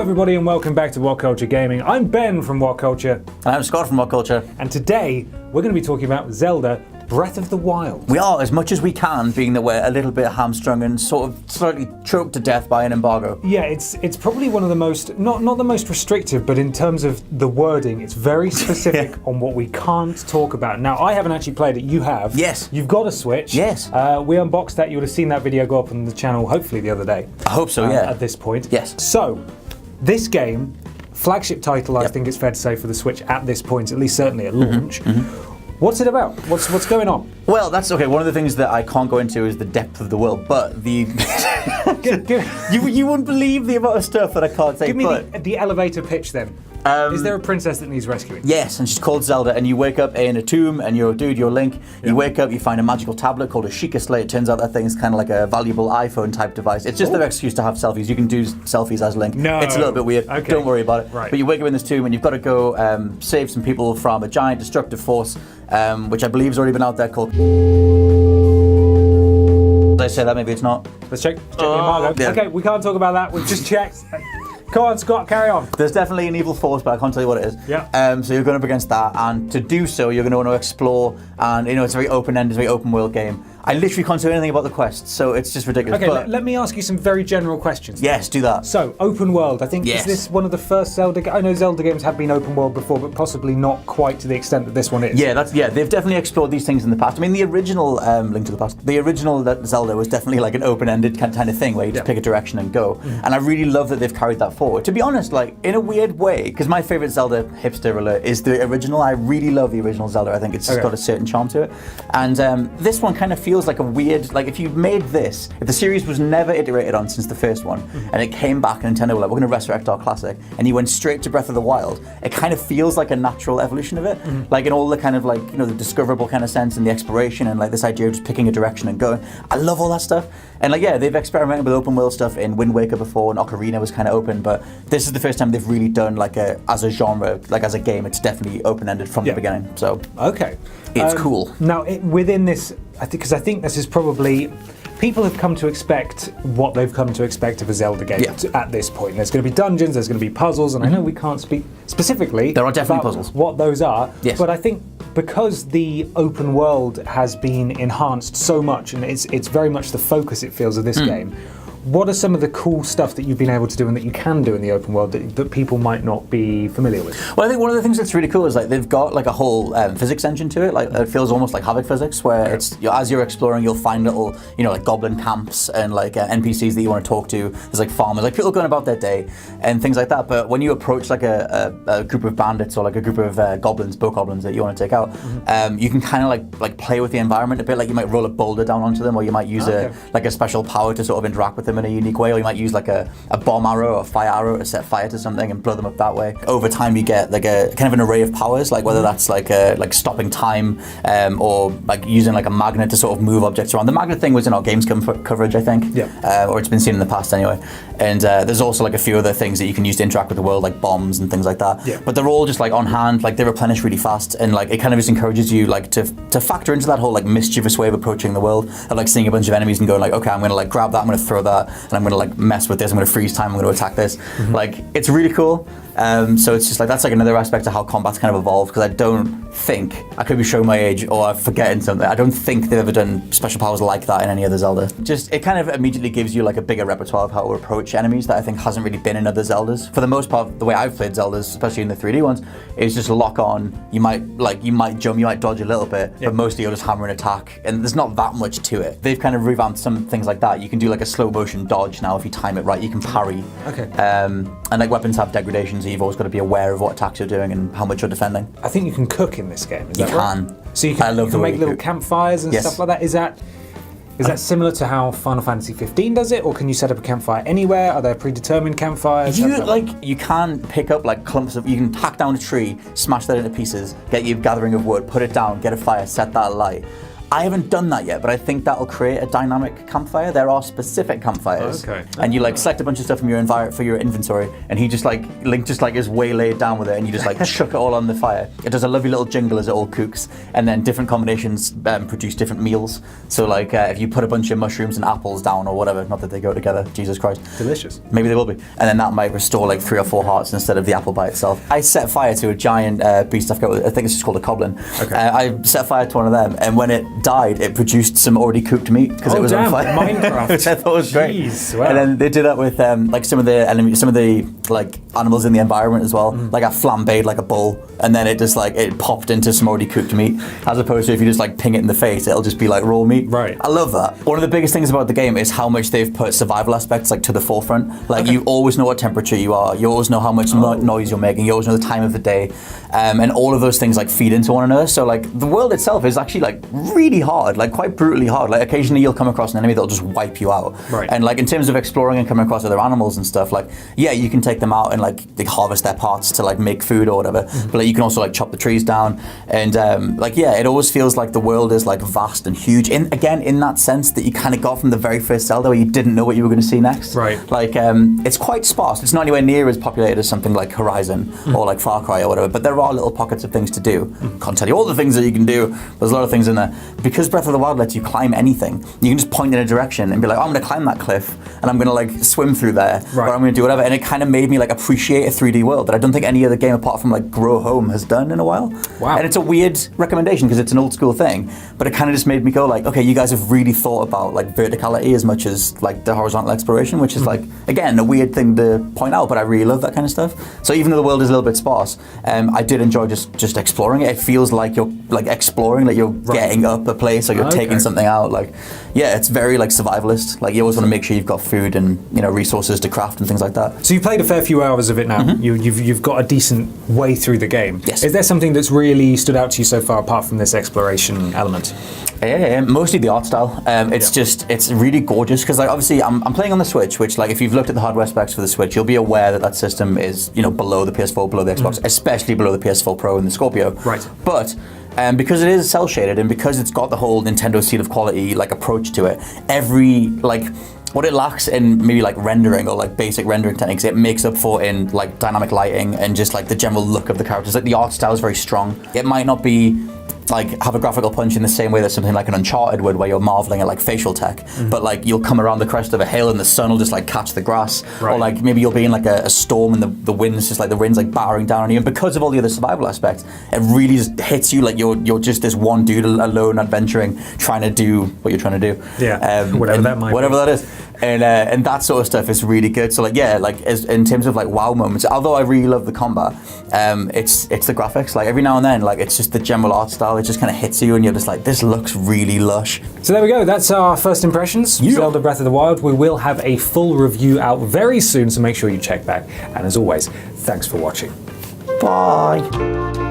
everybody and welcome back to What Culture Gaming. I'm Ben from What Culture. And I'm Scott from What Culture. And today we're going to be talking about Zelda Breath of the Wild. We are, as much as we can, being that we're a little bit hamstrung and sort of slightly choked to death by an embargo. Yeah, it's probably one of the most, not the most restrictive, but in terms of the wording, it's very specific on what we can't talk about. Now, I haven't actually played it, you have. Yes. You've got a Switch. Yes. We unboxed that, you would have seen that video go up on the channel hopefully the other day. I hope so, yeah. At this point. Yes. So, this game, flagship title, I think it's fair to say, for the Switch at this point, at least certainly at launch. What's it about? What's going on? Well, that's okay. One of the things that I can't go into is the depth of the world, but the you wouldn't believe the amount of stuff that I can't say. Give me the elevator pitch then. Is there a princess that needs rescuing? Yes, and she's called Zelda, and you wake up in a tomb, and you're Link. You wake up, you find a magical tablet called a Sheikah Slate. It turns out that thing's kind of like a valuable iPhone type device. It's just their excuse to have selfies. You can do selfies as Link. No. It's a little bit weird. Okay. Don't worry about it. Right. But you wake up in this tomb, and you've got to go save some people from a giant destructive force, which I believe has already been out there called... Did I say that? Maybe it's not. Let's check the embargo. Yeah. Okay, we can't talk about that. We've just checked. Come on, Scott, carry on. There's definitely an evil force, but I can't tell you what it is. Yeah. So you're going up against that, and to do so, you're going to want to explore, and it's a very open-ended, very open-world game. I literally can't say anything about the quest, so it's just ridiculous. Okay, let me ask you some very general questions. Yes, do that. So, open world. I think, is this one of the first Zelda... I know Zelda games have been open world before, but possibly not quite to the extent that this one is. Yeah, they've definitely explored these things in the past. I mean, the original Link to the Past, the original Zelda was definitely like an open-ended kind of thing where you just pick a direction and go. And I really love that they've carried that forward. To be honest, like, in a weird way, because my favorite Zelda, hipster alert, is the original. I really love the original Zelda. I think it's got a certain charm to it. And this one kind of feels like a weird... Like, if you made this, if the series was never iterated on since the first one, and it came back and Nintendo were like, we're going to resurrect our classic, and you went straight to Breath of the Wild, it kind of feels like a natural evolution of it. Like, in all the kind of, like, the discoverable kind of sense and the exploration and, like, this idea of just picking a direction and going. I love all that stuff. And, like, yeah, they've experimented with open world stuff in Wind Waker before, and Ocarina was kind of open, but this is the first time they've really done, like, as a genre, like, as a game, it's definitely open-ended from the beginning. So, okay. It's cool. Now, within this, I think this is probably... People have come to expect what they've come to expect of a Zelda game at this point. There's going to be dungeons, there's going to be puzzles, and I know we can't speak specifically there are definitely about puzzles. What those are, but I think because the open world has been enhanced so much, and it's very much the focus, it feels, of this game, what are some of the cool stuff that you've been able to do and that you can do in the open world that people might not be familiar with? Well, I think one of the things that's really cool is like they've got like a whole physics engine to it. Like it feels almost like Havoc physics, where it's as you're exploring, you'll find little like goblin camps and like NPCs that you want to talk to. There's like farmers, like people going about their day and things like that. But when you approach like a group of bandits or like a group of boat goblins that you want to take out, you can kind of like play with the environment a bit. Like you might roll a boulder down onto them, or you might use a special power to sort of interact with them in a unique way, or you might use like a bomb arrow or a fire arrow to set fire to something and blow them up that way. Over time you get like a kind of an array of powers, like whether that's like stopping time or like using like a magnet to sort of move objects around. The magnet thing was in our games coverage, I think, or it's been seen in the past anyway. And there's also like a few other things that you can use to interact with the world, like bombs and things like that. But they're all just like on hand, like they replenish really fast, and like it kind of just encourages you like to factor into that whole like mischievous way of approaching the world, of like seeing a bunch of enemies and going like, okay, I'm gonna like grab that, I'm gonna throw that, and I'm gonna like mess with this, I'm gonna freeze time, I'm gonna attack this. Like it's really cool. So it's just like that's like another aspect of how combat's kind of evolved, because I don't think, I could be showing my age or I'm forgetting something, I don't think they've ever done special powers like that in any other Zelda. Just it kind of immediately gives you like a bigger repertoire of how to approach enemies that I think hasn't really been in other Zeldas. For the most part, the way I've played Zeldas, especially in the 3D ones, is just lock on. You might jump, you might dodge a little bit, but mostly you'll just hammer and attack, and there's not that much to it. They've kind of revamped some things like that. You can do like a slow motion dodge now if you time it right. You can parry. And like weapons have degradation, so you've always got to be aware of what attacks you're doing and how much you're defending. I think you can cook in this game. Is that right? You can. So you can make little campfires and stuff like that. Is that similar to how Final Fantasy 15 does it, or can you set up a campfire anywhere? Are there predetermined campfires? You can pick up like clumps of, you can hack down a tree, smash that into pieces, get your gathering of wood, put it down, get a fire, set that alight. I haven't done that yet, but I think that'll create a dynamic campfire. There are specific campfires, and you like select a bunch of stuff from your for your inventory, and he just like Link just like is way laid down with it, and you just like chuck it all on the fire. It does a lovely little jingle as it all cooks, and then different combinations produce different meals. So like if you put a bunch of mushrooms and apples down or whatever, not that they go together, Jesus Christ, delicious. Maybe they will be, and then that might restore like 3 or 4 hearts instead of the apple by itself. I set fire to a giant beast I've got. I think it's just called a coblin. I set fire to one of them, and when it died, it produced some already cooked meat because it was on fire. Minecraft, which I thought was great. Jeez, wow. And then they did that with like some of the like animals in the environment as well. Like I flambéed like a bull, and then it just like it popped into some already cooked meat, as opposed to if you just like ping it in the face, it'll just be like raw meat. Right. I love that. One of the biggest things about the game is how much they've put survival aspects like to the forefront. Like you always know what temperature you are, you always know how much noise you're making, you always know the time of the day, and all of those things like feed into one another. So like the world itself is actually like really hard, like quite brutally hard. Like occasionally you'll come across an enemy that'll just wipe you out. Right. And like in terms of exploring and coming across other animals and stuff, like yeah, you can take them out and like they harvest their parts to like make food or whatever. But like you can also like chop the trees down, and like yeah, it always feels like the world is like vast and huge. In that sense that you kind of got from the very first Zelda, where you didn't know what you were going to see next. Right. Like it's quite sparse. It's not anywhere near as populated as something like Horizon or like Far Cry or whatever. But there are little pockets of things to do. Can't tell you all the things that you can do. There's a lot of things in there. Because Breath of the Wild lets you climb anything, you can just point in a direction and be like, oh, I'm going to climb that cliff, and I'm going to like swim through there, or I'm going to do whatever. And it kind of made me like appreciate a 3D world that I don't think any other game apart from like Grow Home has done in a while. Wow. And it's a weird recommendation because it's an old school thing, but it kind of just made me go like, okay, you guys have really thought about like verticality as much as like the horizontal exploration, which is like, again, a weird thing to point out, but I really love that kind of stuff. So even though the world is a little bit sparse, I did enjoy just exploring it. It feels like you're like exploring, like you're getting up a place or you're taking something out. Like, yeah, it's very like survivalist. Like you always want to make sure you've got food and resources to craft and things like that. So you've played a fair few hours of it now. You've got a decent way through the game. Yes. Is there something that's really stood out to you so far apart from this exploration element? Yeah, mostly the art style. It's really gorgeous because like obviously I'm playing on the Switch, which like if you've looked at the hardware specs for the Switch, you'll be aware that system is below the PS4, below the Xbox, especially below the PS4 Pro and the Scorpio. Right. But because it is cel shaded and because it's got the whole Nintendo seal of quality like approach to it, every like what it lacks in maybe like rendering or like basic rendering techniques, it makes up for in like dynamic lighting and just like the general look of the characters. Like the art style is very strong. It might not be like have a graphical punch in the same way that something like an Uncharted would, where you're marveling at like facial tech, but like you'll come around the crest of a hill and the sun will just like catch the grass, or like maybe you'll be in like a storm and the wind's just like the wind's like battering down on you, and because of all the other survival aspects, it really just hits you like you're just this one dude alone adventuring, trying to do what you're trying to do. Whatever that might be. Whatever that is. And that sort of stuff is really good. So like yeah, like in terms of like wow moments, although I really love the combat, it's the graphics. Like every now and then, like it's just the general art style. It just kind of hits you, and you're just like, this looks really lush. So there we go. That's our first impressions. Zelda Breath of the Wild. We will have a full review out very soon, so make sure you check back. And as always, thanks for watching. Bye.